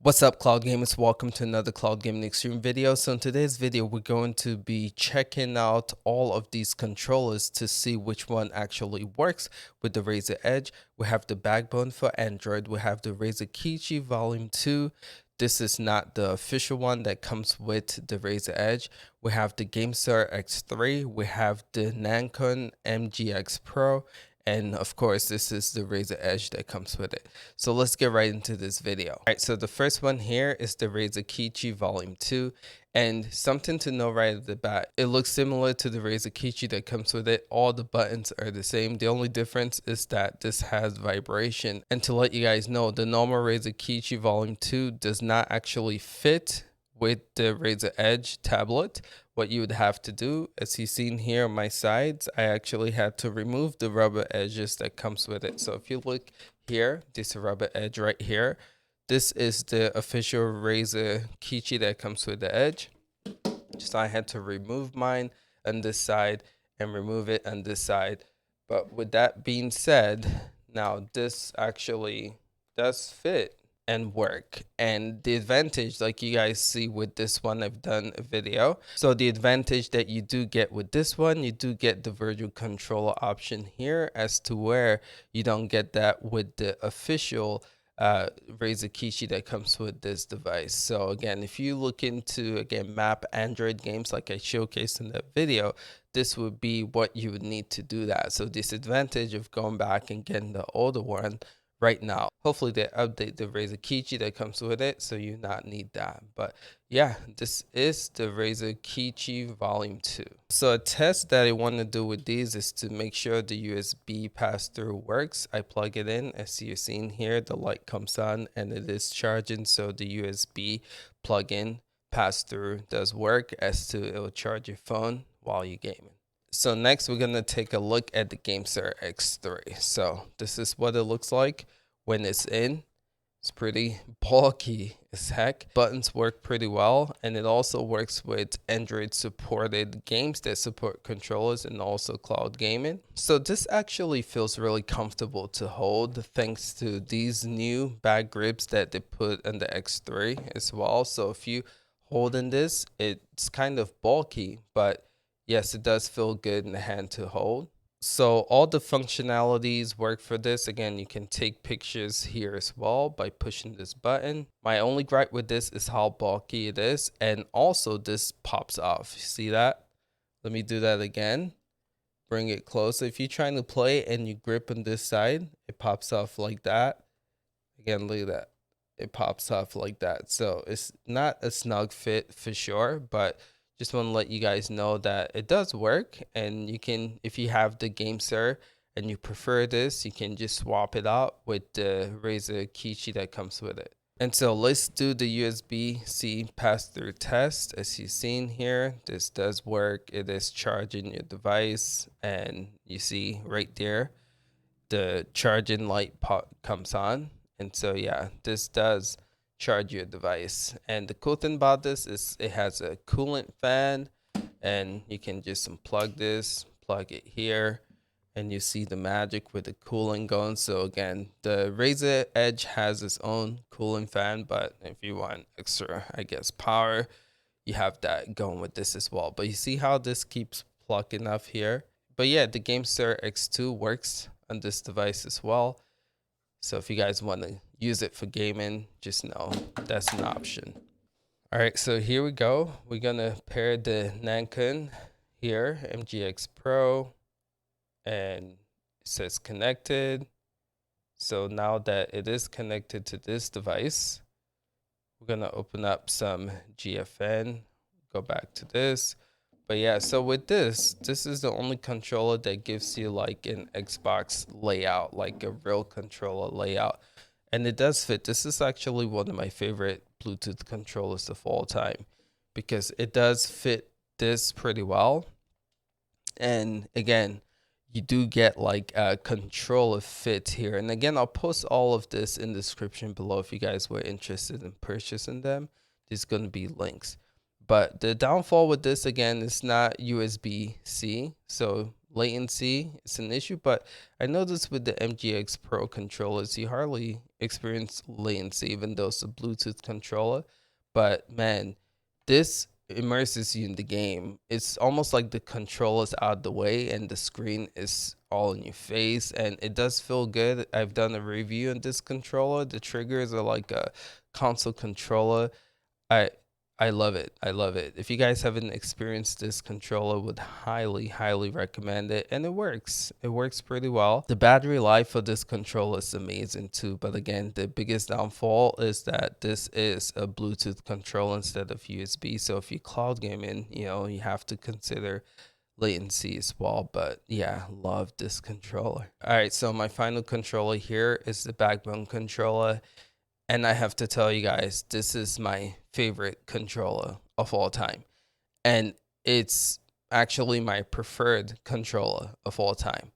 What's up, cloud gamers? Welcome to another Cloud Gaming Extreme video. So in today's video, we're going to be checking out all of these controllers to see which one actually works with the Razer Edge. We have the backbone for Android. We have the Razer Kishi V2. This is not the official one that comes with the Razer Edge. We have the Gamesir X3. We have the Nacon MGX Pro. And of course, this is the Razer Edge that comes with it. So let's get right into this video. All right, so the first one here is the Razer Kishi V2. And something to know right at the bat, it looks similar to the Razer Kishi that comes with it. All the buttons are the same. The only difference is that this has vibration. And to let you guys know, the normal Razer Kishi V2 does not actually fit with the Razer Edge tablet. What you would have to do, as you've seen here on my sides, I actually had to remove the rubber edges that comes with it. So if you look here, this rubber edge right here, this is the official Razer Kishi that comes with the Edge. So I had to remove mine on this side and remove it on this side. But with that being said, now this actually does fit and work. And the advantage, like you guys see with this one, I've done a video. So the advantage that you do get with this one, you do get the virtual controller option here, as to where you don't get that with the official Razer Kishi that comes with this device. So again, if you look into map Android games like I showcased in that video, this would be what you would need to do that. So disadvantage of going back and getting the older one right now. Hopefully they update the Razer Kishi that comes with it, so you not need that. But yeah, this is the Razer Kishi V2. So a test that I want to do with these is to make sure the USB pass-through works. I plug it in, as you're seeing here, the light comes on and it is charging, so the USB plug-in pass-through does work, as to it will charge your phone while you're gaming. So next we're going to take a look at the Gamesir X3. So this is what it looks like when it's in. It's pretty bulky as heck. Buttons work pretty well, and it also works with Android supported games that support controllers and also cloud gaming. So this actually feels really comfortable to hold, thanks to these new back grips that they put on the X3 as well. So if you hold in this, it's kind of bulky, but yes, it does feel good in the hand to hold. So all the functionalities work for this. Again, you can take pictures here as well by pushing this button. My only gripe with this is how bulky it is. And also this pops off. You see that? Let me do that again. Bring it closer. If you're trying to play and you grip on this side, it pops off like that. Again, look at that. It pops off like that. So it's not a snug fit for sure, but just want to let you guys know that it does work. And you can, if you have the Gamesir and you prefer this, you can just swap it out with the Razer Kishi that comes with it. And so let's do the USB-C pass-through test. As you've seen here, this does work. It is charging your device, and you see right there, the charging light comes on. And so yeah, this does charge your device. And the cool thing about this is it has a coolant fan, and you can just unplug this, plug it here, and you see the magic with the cooling going. So again, the Razer Edge has its own cooling fan, but if you want extra, I guess, power, you have that going with this as well. But you see how this keeps plugging up here. But yeah, the Gamesir X2 works on this device as well. So if you guys want to use it for gaming, just know that's an option. All right, so here we go. We're going to pair the Nacon here, MGX Pro, and it says connected. So now that it is connected to this device, we're going to open up some GFN, go back to this. But yeah, so with this is the only controller that gives you like an Xbox layout, like a real controller layout. And it does fit. This is actually one of my favorite Bluetooth controllers of all time, because it does fit this pretty well. And again, you do get like a controller fit here. And again, I'll post all of this in the description below if you guys were interested in purchasing them. There's going to be links. But the downfall with this, again, is not USB-C. So latency is an issue, but I noticed with the MGX Pro controllers, you hardly experience latency, even though it's a Bluetooth controller. But man, this immerses you in the game. It's almost like the controller's out the way and the screen is all in your face, and it does feel good. I've done a review on this controller. The triggers are like a console controller. I I love it. I love it. If you guys haven't experienced this controller, would highly recommend it. And it works. It works pretty well. The battery life for this controller is amazing too. But again, the biggest downfall is that this is a Bluetooth controller instead of USB. So if you cloud gaming, you have to consider latency as well. But yeah, love this controller. All right, so my final controller here is the Backbone controller. And I have to tell you guys, this is my favorite controller of all time. And it's actually my preferred controller of all time.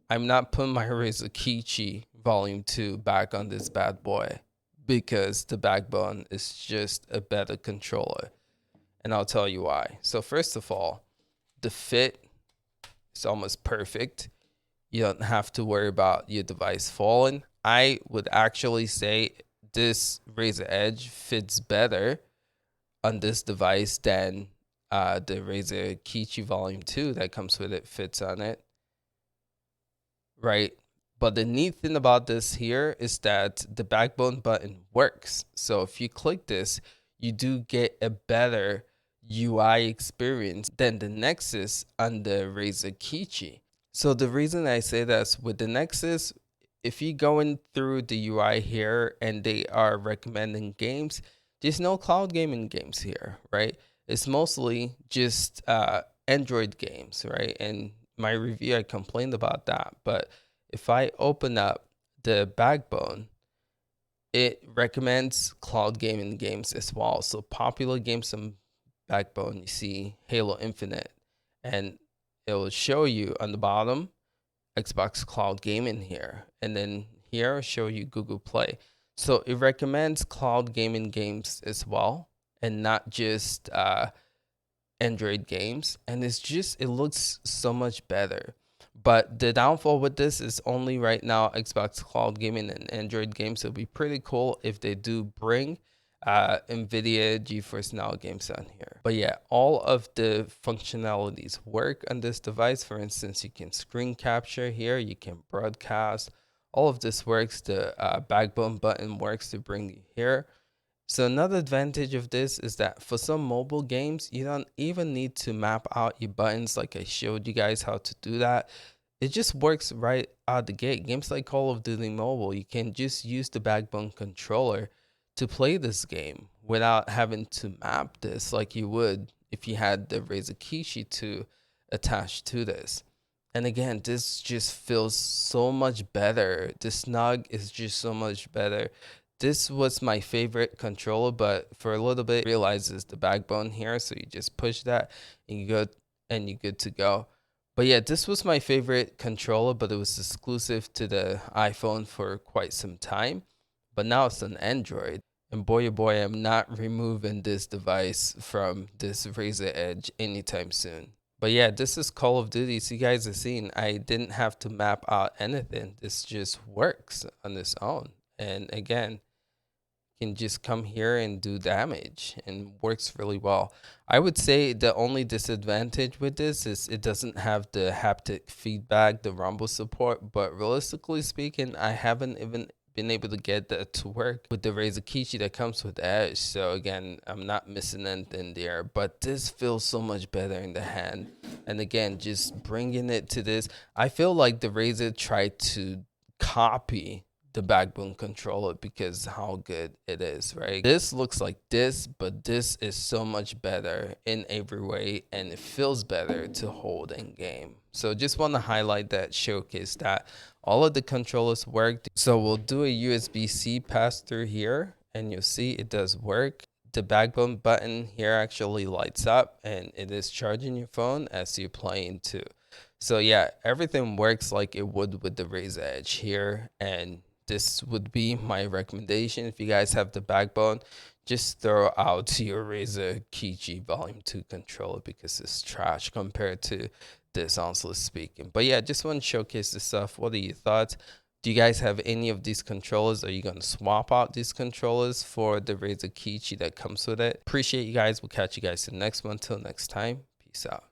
I'm not putting my Razer Kishi Volume 2 back on this bad boy because the Backbone is just a better controller. And I'll tell you why. So first of all, the fit is almost perfect. You don't have to worry about your device falling. I would actually say this Razer Edge fits better on this device than the Razer Kishi Volume 2 that comes with it fits on it, right? But the neat thing about this here is that the Backbone button works. So if you click this, you do get a better UI experience than the Nexus on the Razer Kishi. So the reason I say that is with the Nexus, if you're going through the UI here and they are recommending games, there's no cloud gaming games here, right? It's mostly just Android games, right? And my review, I complained about that. But if I open up the Backbone, it recommends cloud gaming games as well. So popular games on Backbone, you see Halo Infinite, and it will show you on the bottom Xbox Cloud Gaming here, and then here I'll show you Google Play. So it recommends cloud gaming games as well, and not just Android games. And it looks so much better. But the downfall with this is only right now Xbox Cloud Gaming and Android games. It'll be pretty cool if they do bring NVIDIA GeForce Now games on here. But yeah, all of the functionalities work on this device. For instance, you can screen capture here, you can broadcast. All of this works. The Backbone button works to bring you here. So another advantage of this is that for some mobile games, you don't even need to map out your buttons like I showed you guys how to do that. It just works right out the gate. Games like Call of Duty Mobile, you can just use the Backbone controller to play this game without having to map this like you would if you had the Razer Kishi 2 attached to this. And again, this just feels so much better. The snug is just so much better. This was my favorite controller, but for a little bit, realizes the Backbone here. So you just push that and you're good to go. But yeah, this was my favorite controller, but it was exclusive to the iPhone for quite some time. But now it's an Android. And boy, oh boy, I'm not removing this device from this Razer Edge anytime soon. But yeah, this is Call of Duty. So you guys have seen, I didn't have to map out anything. This just works on its own. And again, can just come here and do damage and works really well. I would say the only disadvantage with this is it doesn't have the haptic feedback, the rumble support, but realistically speaking, I haven't even been able to get that to work with the Razer Kishi that comes with Edge. So again, I'm not missing anything there, but this feels so much better in the hand. And again, just bringing it to this, I feel like the Razer tried to copy the Backbone controller because how good it is, right? This looks like this, but this is so much better in every way, and it feels better to hold in game. So just want to highlight that, showcase that all of the controllers work. So we'll do a USB-C pass through here, and you'll see it does work. The Backbone button here actually lights up, and it is charging your phone as you're playing too. So yeah, everything works like it would with the Razer Edge here, and this would be my recommendation. If you guys have the Backbone, just throw out your Razer Kishi Volume 2 controller because it's trash compared to this, honestly speaking. But yeah, just want to showcase this stuff. What are your thoughts? Do you guys have any of these controllers? Are you going to swap out these controllers for the Razer Kishi that comes with it? Appreciate you guys. We'll catch you guys in the next one. Till next time, peace out.